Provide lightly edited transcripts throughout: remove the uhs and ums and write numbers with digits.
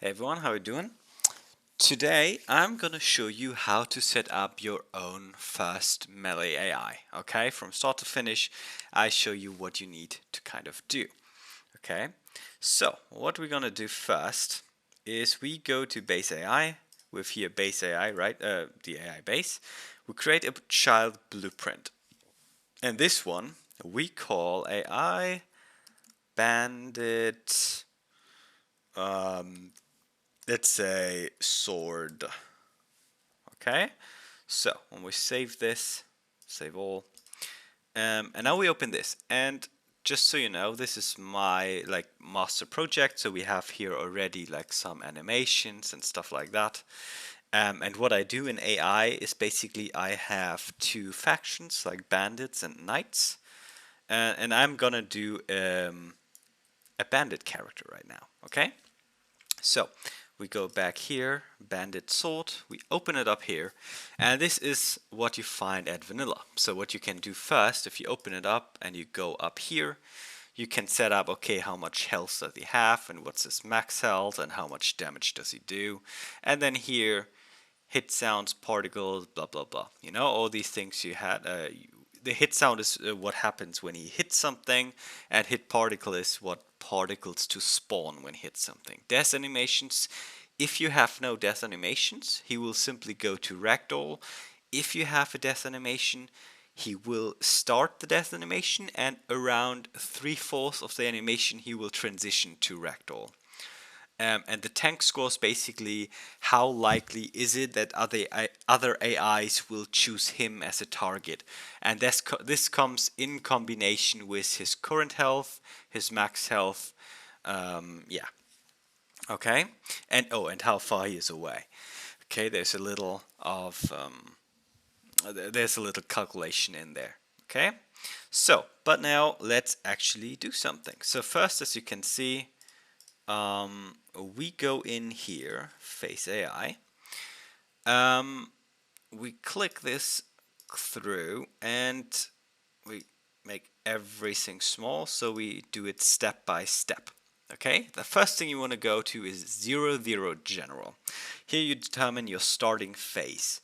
Hey everyone, how are you doing? Today I'm gonna show you how to set up your own first Melee AI. Okay, from start to finish, I show you what you need to kind of do. Okay, so what we're gonna do first is we go to base AI with here base AI, right? The AI base. We create a child blueprint, and this one we call AI Bandit. Um, let's say sword. Okay, so when we save this, save all, and now we open this. And just so you know, this is my like master project. So we have here already like some animations and stuff like that. And what I do in AI is basically I have two factions like bandits and knights, and I'm gonna do a bandit character right now. Okay. So we go back here, bandit sword, we open it up here, and this is what you find at vanilla. So what you can do first, if you open it up and you go up here, you can set up, okay, how much health does he have, and what's his max health, and how much damage does he do, and then here, hit sounds, particles, blah blah blah. You know, all these things you had. The hit sound is what happens when he hits something, and hit particle is what particles to spawn when he hits something. Death animations. If you have no death animations, he will simply go to ragdoll. If you have a death animation, he will start the death animation, and around 3/4 of the animation, he will transition to ragdoll. And the tank score is basically how likely is it that other AIs will choose him as a target, and this comes in combination with his current health, his max health, yeah, okay, and oh, and how far he is away. Okay, there's a little calculation in there. Okay, so but now let's actually do something. So first, as you can see, we go in here, face AI. We click this through and we make everything small, so we do it step by step. Okay, the first thing you want to go to is 0 0 general. Here you determine your starting phase.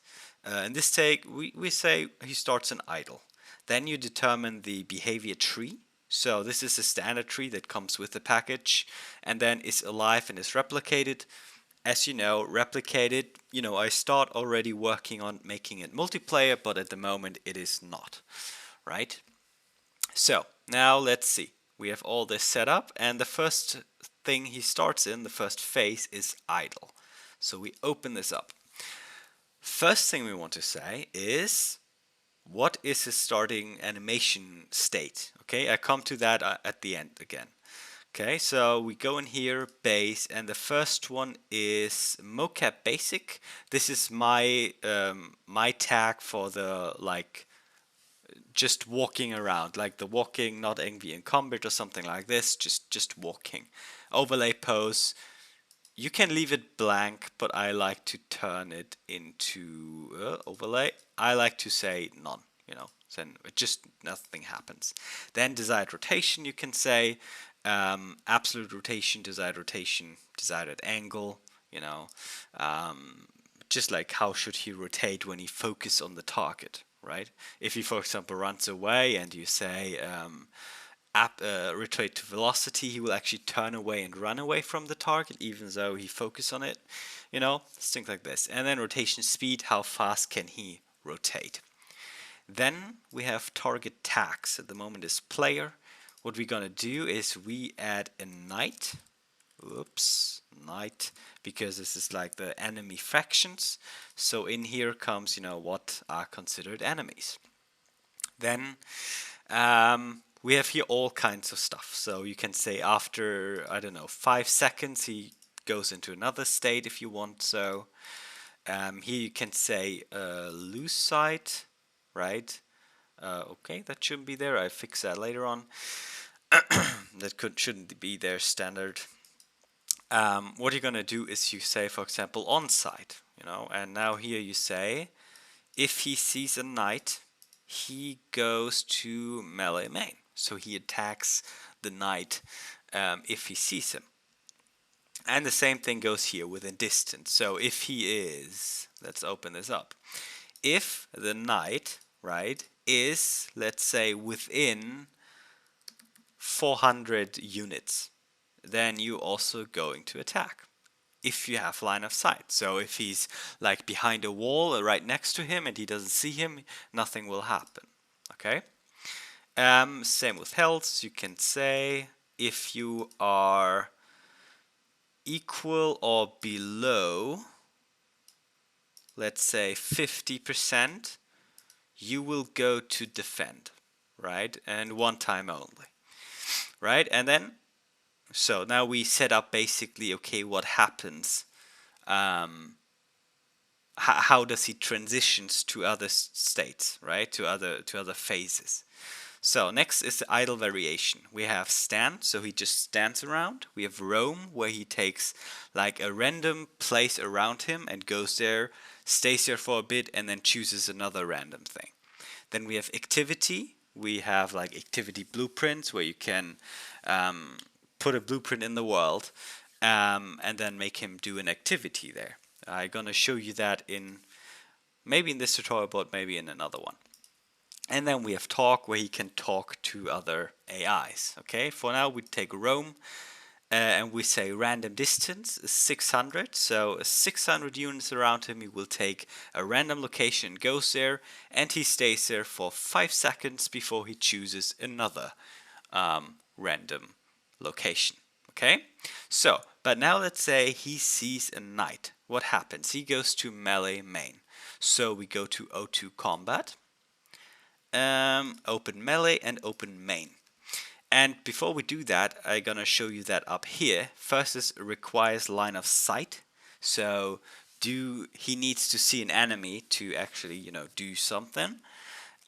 In this take, we say he starts an idle. Then you determine the behavior tree. So this is a standard tree that comes with the package and then is alive and is replicated. As you know, replicated, I start already working on making it multiplayer, but at the moment it is not, right? So now let's see. We have all this set up, and the first thing he starts in, the first phase, is idle. So we open this up. First thing we want to say is what is his starting animation state? Okay, I come to that at the end again. Okay, so we go in here, base, and the first one is Mocap Basic. This is my tag for the like just walking around, like the walking, not angry in combat or something like this. Just walking. Overlay pose. You can leave it blank, but I like to turn it into overlay. I like to say none. Then it just nothing happens. Then desired rotation, you can say absolute rotation, desired angle. You know, just like how should he rotate when he focus on the target, right? If he, for example, runs away and you say rotate to velocity, he will actually turn away and run away from the target, even though he focus on it. Things like this. And then rotation speed, how fast can he rotate? Then we have target tags. At the moment is player. What we're gonna do is we add a knight. Oops, knight, because this is like the enemy factions. So in here comes, what are considered enemies. Then we have here all kinds of stuff. So you can say after, I don't know, 5 seconds, he goes into another state if you want. So here you can say loose side, right? Okay, that shouldn't be there. I fix that later on. Shouldn't be there standard. What you're gonna do is you say, for example, on site, and now here you say, if he sees a knight, he goes to melee main. So he attacks the knight if he sees him. And the same thing goes here within distance. So if he is, let's open this up. If the knight, right, is, let's say, within 400 units, then you're also going to attack if you have line of sight. So if he's like behind a wall right next to him and he doesn't see him, nothing will happen. Okay. Same with health. You can say if you are equal or below, let's say 50%, you will go to defend, right? And one time only, right? And then, so now we set up basically, okay, what happens? How does he transitions to other states, right? To other phases. So next is the idle variation. We have stand, so he just stands around. We have roam, where he takes like a random place around him and goes there, stays there for a bit, and then chooses another random thing. Then we have activity. We have like activity blueprints, where you can put a blueprint in the world and then make him do an activity there. I'm gonna show you that in maybe in this tutorial, but maybe in another one. And then we have talk, where he can talk to other AIs. Okay, for now we take roam and we say random distance is 600. So 600 units around him, he will take a random location, goes there, and he stays there for 5 seconds before he chooses another random location. Okay, so but now let's say he sees a knight. What happens? He goes to melee main. So we go to O2 combat. Open melee and open main. And before we do that, I'm gonna show you that up here. First is requires line of sight. So he needs to see an enemy to actually do something.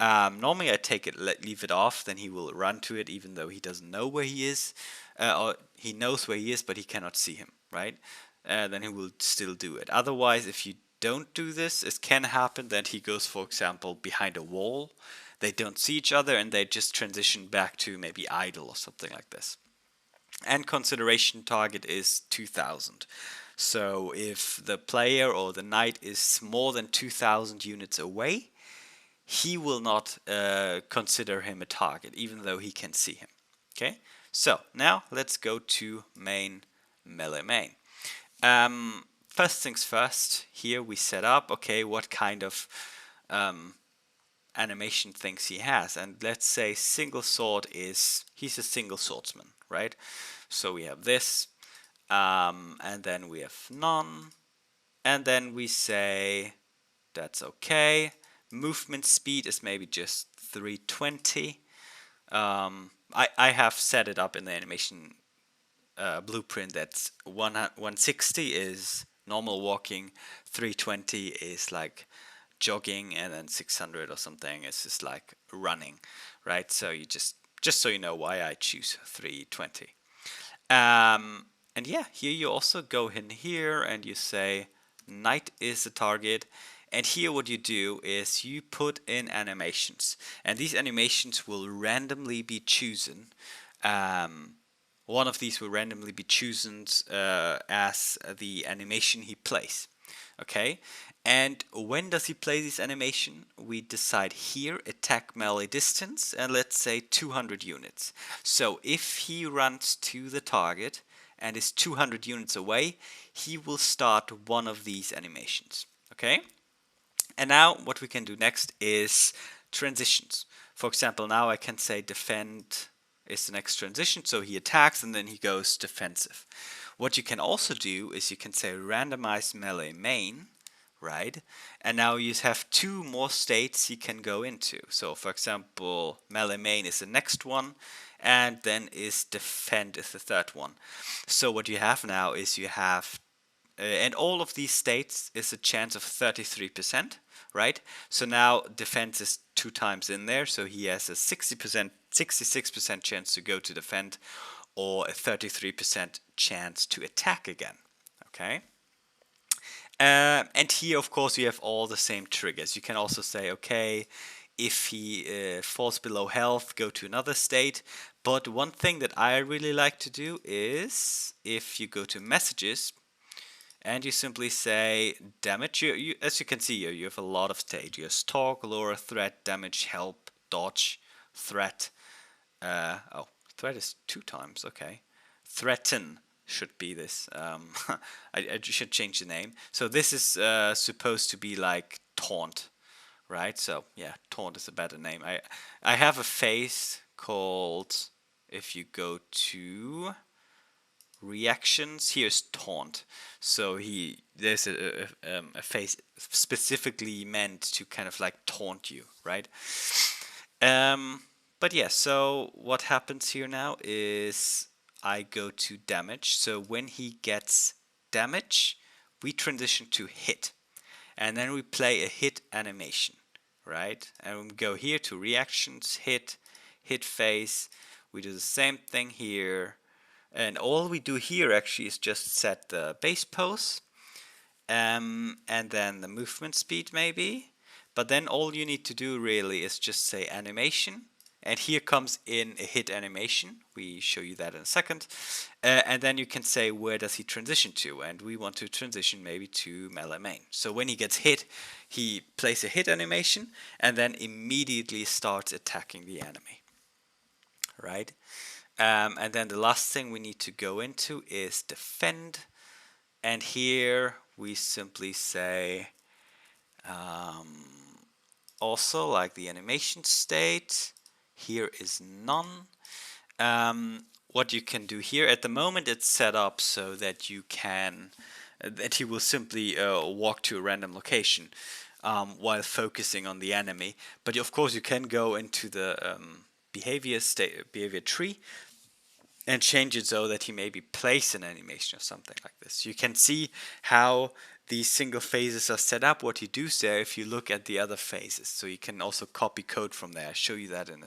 Normally I take it, leave it off, then he will run to it even though he doesn't know where he is, or he knows where he is but he cannot see him, right? Then he will still do it. Otherwise, if you don't do this, it can happen that he goes, for example, behind a wall. They don't see each other and they just transition back to maybe idle or something like this. And consideration target is 2000. So if the player or the knight is more than 2000 units away, he will not consider him a target, even though he can see him. Okay, so now let's go to main melee main. First things first, here we set up, okay, what kind of animation things he has. And let's say single sword he's a single swordsman, right? So we have this, and then we have none, and then we say that's okay. Movement speed is maybe just 320. I have set it up in the animation blueprint that's 160 is normal walking, 320 is like jogging, and then 600 or something is just like running, right? So you just so you know why I choose 320. And yeah, here you also go in here and you say knight is the target. And here what you do is you put in animations, and these animations will randomly be chosen. One of these will randomly be chosen as the animation he plays. Okay, and when does he play this animation? We decide here, attack melee distance, and let's say 200 units. So if he runs to the target and is 200 units away, he will start one of these animations. Okay? And now what we can do next is transitions. For example, now I can say defend is the next transition, so he attacks and then he goes defensive. What you can also do is you can say randomize melee main, right? And now you have two more states he can go into. So for example, melee main is the next one, and then is defend is the third one. So what you have now is you have and all of these states is a chance of 33%, right? So now defense is 2 times in there, so he has a 60%, 66% chance to go to defend, or a 33% chance to attack again. Okay. And here, of course, you have all the same triggers. You can also say, okay, if he falls below health, go to another state. But one thing that I really like to do is if you go to messages and you simply say damage, as you can see here, you have a lot of state. You have talk, lure, threat, damage, help, dodge, threat. Oh, threat is 2 times, okay. Threaten should be this. I should change the name. So this is supposed to be like taunt, right? So yeah, taunt is a better name. I have a phase called, if you go to reactions, here's taunt. So there's a phase specifically meant to kind of like taunt you, right? But yeah, so what happens here now is I go to damage. So when he gets damage, we transition to hit. And then we play a hit animation, right? And we go here to reactions, hit phase. We do the same thing here. And all we do here actually is just set the base pose and then the movement speed maybe. But then all you need to do really is just say animation. And here comes in a hit animation. We show you that in a second. And then you can say where does he transition to. And we want to transition maybe to melee main. So when he gets hit, he plays a hit animation and then immediately starts attacking the enemy. Right? And then the last thing we need to go into is defend. And here we simply say also like the animation state. Here is none. What you can do here at the moment, it's set up so that you can that he will simply walk to a random location while focusing on the enemy. But of course, you can go into the behavior tree and change it so that he maybe plays an animation or something like this. You can see how these single phases are set up, what he does there if you look at the other phases. So you can also copy code from there. I'll show you that in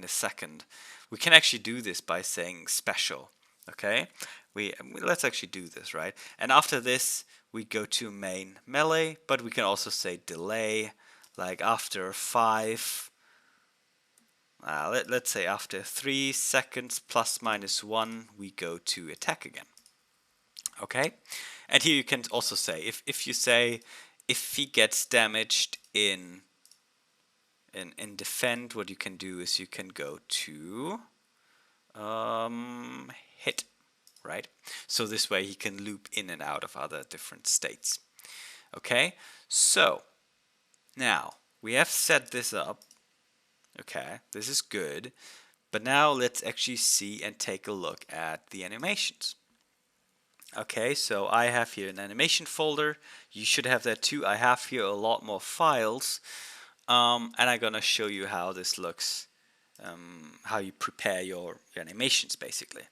a second. We can actually do this by saying special. Okay, let's actually do this, right? And after this, we go to main melee, but we can also say delay, like after 5. Let's say after 3 seconds plus minus 1, we go to attack again. Okay, and here you can also say if you say if he gets damaged in defend, what you can do is you can go to hit, right? So this way he can loop in and out of other different states. Okay, so now we have set this up. Okay, this is good. But now let's actually see and take a look at the animations. Okay, so I have here an animation folder. You should have that too. I have here a lot more files. And I'm going to show you how this looks, how you prepare your animations basically.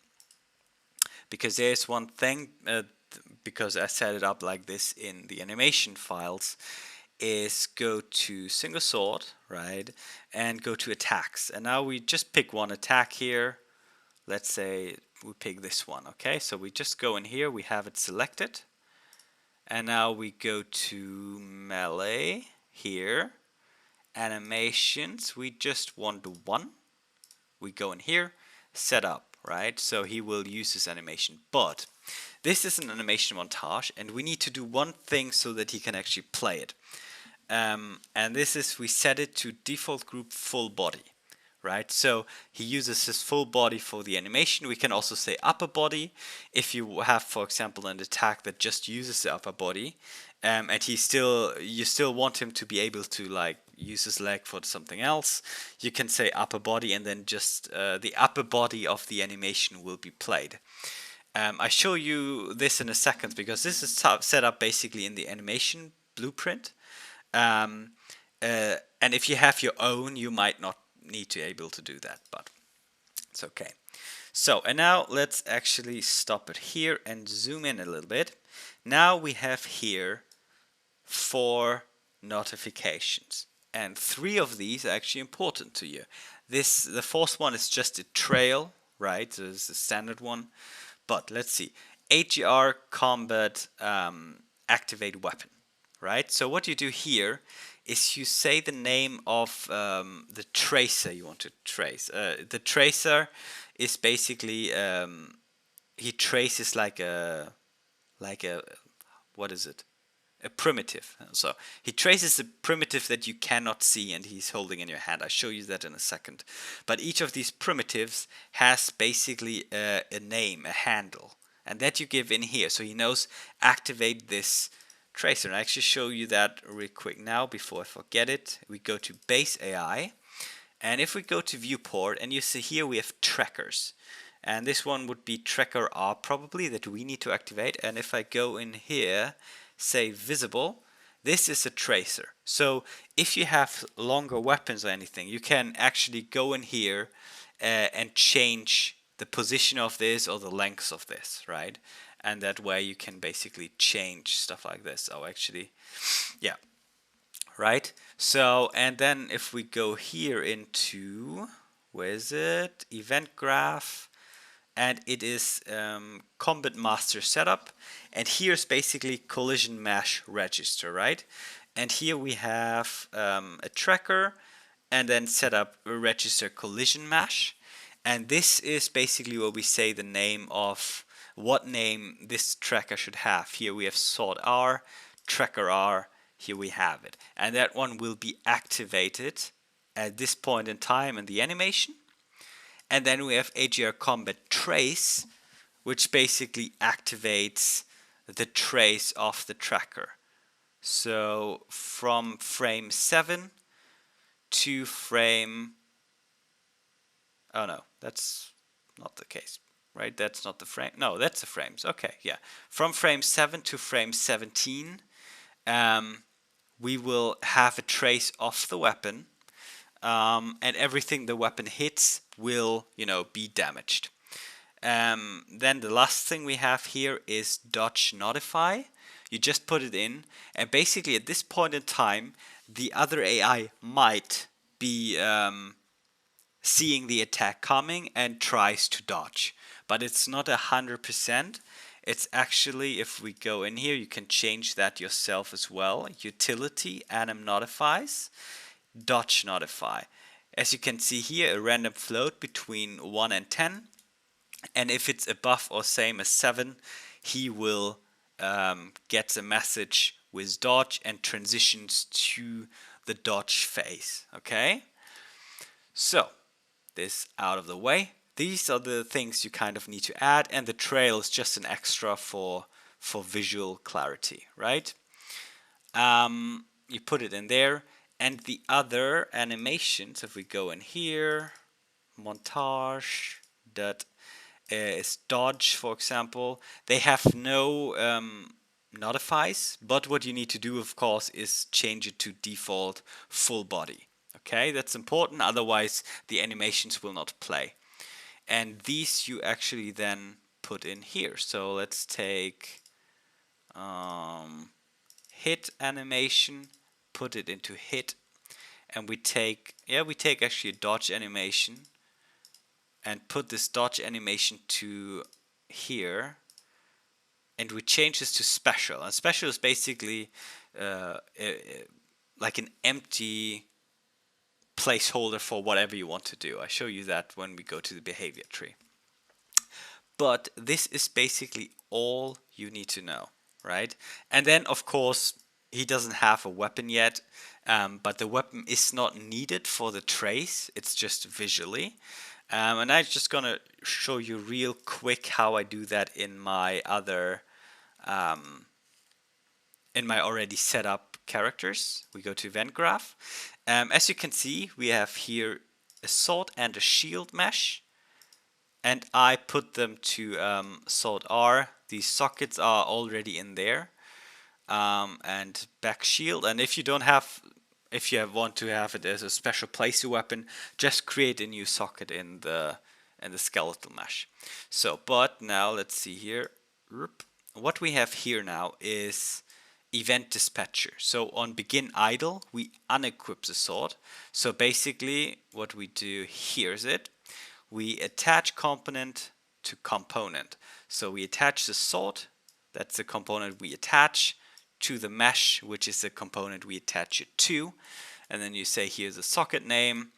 Because there's one thing, because I set it up like this in the animation files, is go to single sword, right, and go to attacks. And now we just pick one attack here. Let's say we pick this one, okay? So we just go in here, we have it selected. And now we go to melee here. Animations, we just want one. We go in here, set up, right? So he will use this animation. But this is an animation montage, and we need to do one thing so that he can actually play it. And this is, we set it to default group full body, right? So he uses his full body for the animation. We can also say upper body if you have, for example, an attack that just uses the upper body, and you still want him to be able to like use his leg for something else. You can say upper body, and then just the upper body of the animation will be played. I show you this in a second because this is set up basically in the animation blueprint. And if you have your own, you might not need to be able to do that, but it's okay. So, and now let's actually stop it here and zoom in a little bit. Now we have here 4 notifications, and 3 of these are actually important to you. The 4th one is just a trail, right? So this is the standard one. But let's see, AGR combat activate weapon. Right, so what you do here is you say the name of the tracer you want to trace. The tracer is basically he traces like a what is it? A primitive. So he traces a primitive that you cannot see and he's holding in your hand. I'll show you that in a second. But each of these primitives has basically a name, a handle, and that you give in here. So he knows activate this tracer. And I actually show you that real quick now before I forget it. We go to base AI, and if we go to viewport, and you see here we have trackers. And this one would be tracker R probably that we need to activate. And if I go in here, say visible, this is a tracer. So if you have longer weapons or anything, you can actually go in here and change the position of this or the length of this, right? And that way you can basically change stuff like this. Oh, actually, yeah, right? So, and then if we go here into, where is it? Event graph. And it is Combat Master Setup, and here's basically Collision Mesh Register, right? And here we have a tracker, and then set up a register Collision Mesh, and this is basically where we say the name of what name this tracker should have. Here we have Sword R, Tracker R, here we have it, and that one will be activated at this point in time in the animation. And then we have AGR Combat Trace, which basically activates the trace of the tracker. So from frame 7 to frame... Oh no, that's not the case, right? That's not the frame. No, that's the frames. Okay, yeah. From frame 7 to frame 17, we will have a trace of the weapon. And everything the weapon hits will, be damaged. Then the last thing we have here is dodge notify. You just put it in, and basically at this point in time, the other AI might be seeing the attack coming and tries to dodge, but it's not 100%. It's actually, if we go in here, you can change that yourself as well. Utility anim notifies. Dodge notify. As you can see here, a random float between 1 and 10, and if it's above or same as 7, he will get a message with dodge and transitions to the dodge phase. Okay, so this out of the way. These are the things you kind of need to add, and the trail is just an extra for visual clarity, right? You put it in there. And the other animations, if we go in here, montage, that is dodge, for example, they have no notifies, but what you need to do, of course, is change it to default full body. Okay, that's important, otherwise the animations will not play. And these you actually then put in here. So let's take hit animation, put it into hit, and we take actually a dodge animation and put this dodge animation to here, and we change this to special. And special is basically like an empty placeholder for whatever you want to do. I show you that when we go to the behavior tree. But this is basically all you need to know, right? And then of course he doesn't have a weapon yet, but the weapon is not needed for the trace, it's just visually. And I'm just gonna show you real quick how I do that in my other, in my already set up characters. We go to event graph. As you can see, we have here a sword and a shield mesh, and I put them to sword R. These sockets are already in there. And back shield, and if you want to have it as a special place weapon, just create a new socket in the skeletal mesh. So, but now let's see here. What we have here now is event dispatcher. So on begin idle, we unequip the sword. So basically what we do here is we attach component to component. So we attach the sword, that's the component we attach to the mesh, which is the component we attach it to. And then you say here's a socket name.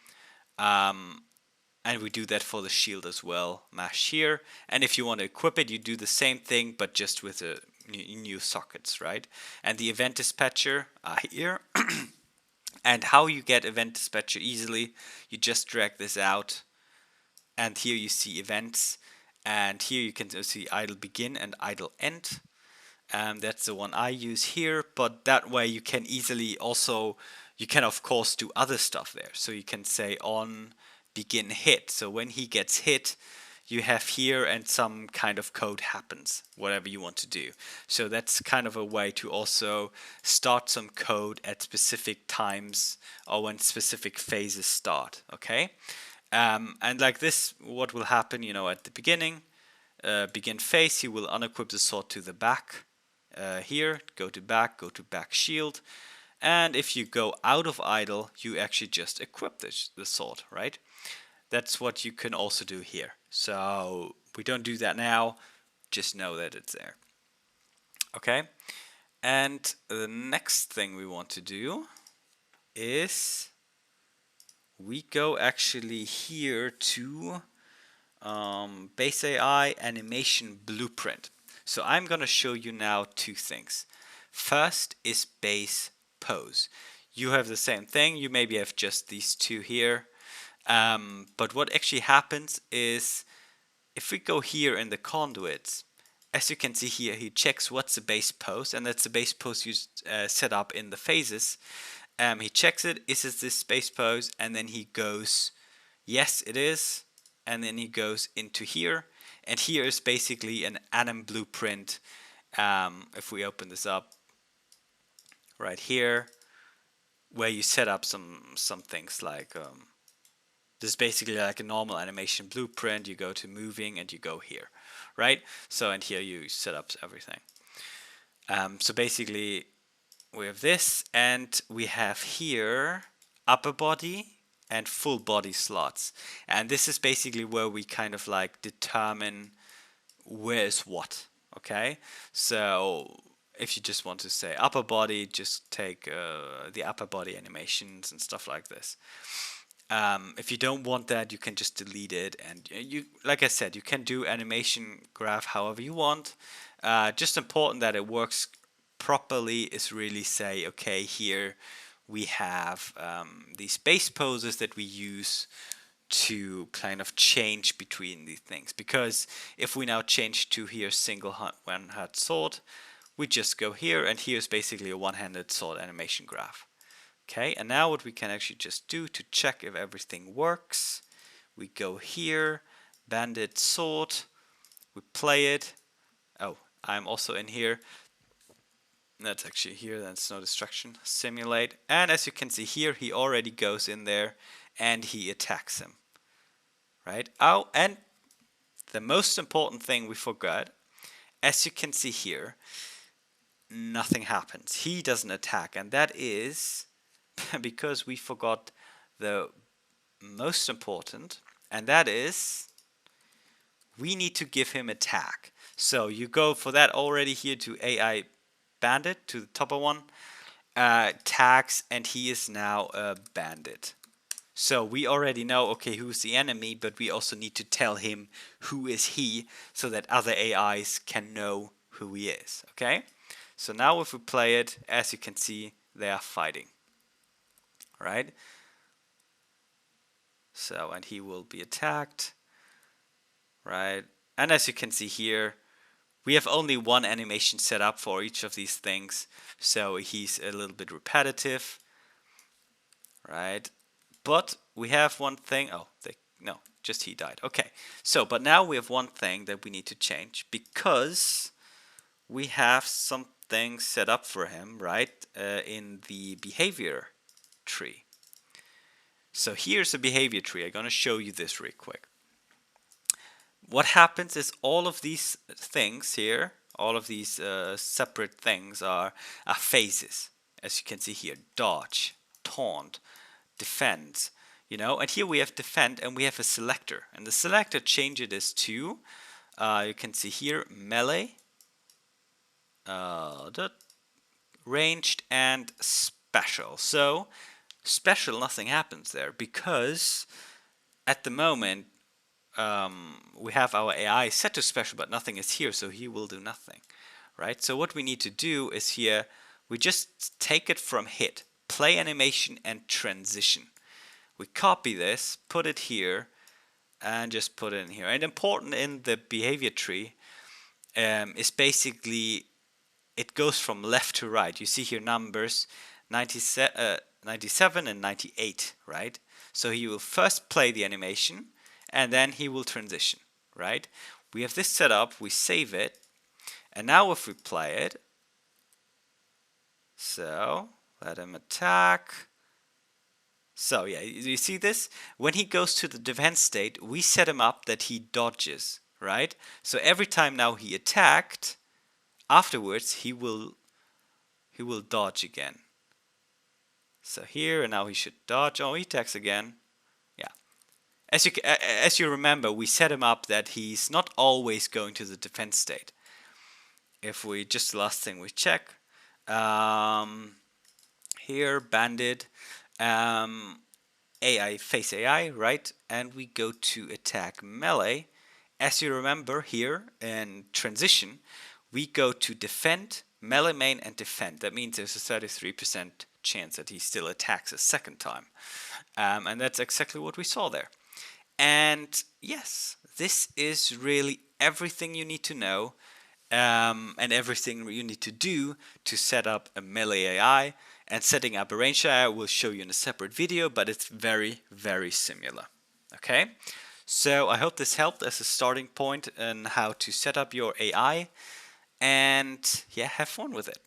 And we do that for the shield as well, mesh here. And if you want to equip it, you do the same thing, but just with a new sockets, right? And the event dispatcher here. And how you get event dispatcher easily, you just drag this out. And here you see events. And here you can see idle begin and idle end. That's the one I use here, but that way you can easily also, you can of course do other stuff there. So you can say on begin hit. So when he gets hit, you have here and some kind of code happens, whatever you want to do. So that's kind of a way to also start some code at specific times or when specific phases start, okay? And like this, what will happen, you know, at the beginning, begin phase, he will unequip the sword to the back. Here, go to back shield. And if you go out of idle, you actually just equip the sword, right? That's what you can also do here. So we don't do that now, just know that it's there. Okay, and the next thing we want to do is we go actually here to Base AI Animation Blueprint. So I'm going to show you now two things. First is base pose. You have the same thing, you maybe have just these two here. But what actually happens is if we go here in the conduits, as you can see here, he checks what's the base pose, and that's the base pose you set up in the phases. He checks it, is it this base pose, and then he goes, yes it is, and then he goes into here, and here is basically an anim blueprint. If we open this up right here, where you set up some things like this is basically like a normal animation blueprint. You go to moving and you go here, right? So and here you set up everything. So basically we have this, and we have here upper body and full body slots, and this is basically where we kind of like determine where is what. Okay, so if you just want to say upper body, just take the upper body animations and stuff like this. If you don't want that, you can just delete it, and you, like I said, you can do animation graph however you want. Just important that it works properly is really say, okay, here we have these base poses that we use to kind of change between these things. Because if we now change to here single one-handed sword, we just go here, and here's basically a one-handed sword animation graph. Okay, and now what we can actually just do to check if everything works, we go here, bandit sword, we play it. Oh, I'm also in here. That's actually here, that's no distraction. Simulate, and as you can see here, he already goes in there and he attacks him. Right? Oh, and the most important thing we forgot, as you can see here, nothing happens. He doesn't attack, and that is because we forgot the most important, and that is we need to give him a tag. So you go for that already here to AI bandit, to the topper one, tags, and he is now a bandit. So we already know, okay, who's the enemy, but we also need to tell him who is he so that other AIs can know who he is, okay? So now if we play it, as you can see, they are fighting. Right? So, and he will be attacked, right? And as you can see here, we have only one animation set up for each of these things, so he's a little bit repetitive, right? But we have one thing, no, just he died. Okay, so, but now we have one thing that we need to change, because we have something set up for him, right, in the behavior tree. So here's a behavior tree. I'm going to show you this real quick. What happens is all of these things here, all of these separate things are phases. As you can see here, dodge, taunt, defend, you know, and here we have defend and we have a selector. And the selector changes this to, you can see here, melee, ranged, and special. So special, nothing happens there because at the moment we have our AI set to special, but nothing is here, so he will do nothing, right? So what we need to do is here, we just take it from hit, play animation and transition. We copy this, put it here, and just put it in here. And important in the behavior tree is basically it goes from left to right. You see here numbers 97 and 98, right? So he will first play the animation and then he will transition, right? We have this set up, we save it, and now if we play it, so let him attack. So yeah, you see this? When he goes to the defense state, we set him up that he dodges, right? So every time now he attacked, afterwards he will dodge again. So here, and now he should dodge. Oh, he attacks again. Yeah. As you remember, we set him up that he's not always going to the defense state. If we just the last thing we check here, bandit, AI face AI, right? And we go to attack melee. As you remember here in transition, we go to defend, melee main, and defend. That means there's a 33% chance that he still attacks a second time. And that's exactly what we saw there. And yes, this is really everything you need to know and everything you need to do to set up a melee AI. And setting up a ranged AI I will show you in a separate video, but it's very, very similar. Okay, so I hope this helped as a starting point on how to set up your AI, and yeah, have fun with it.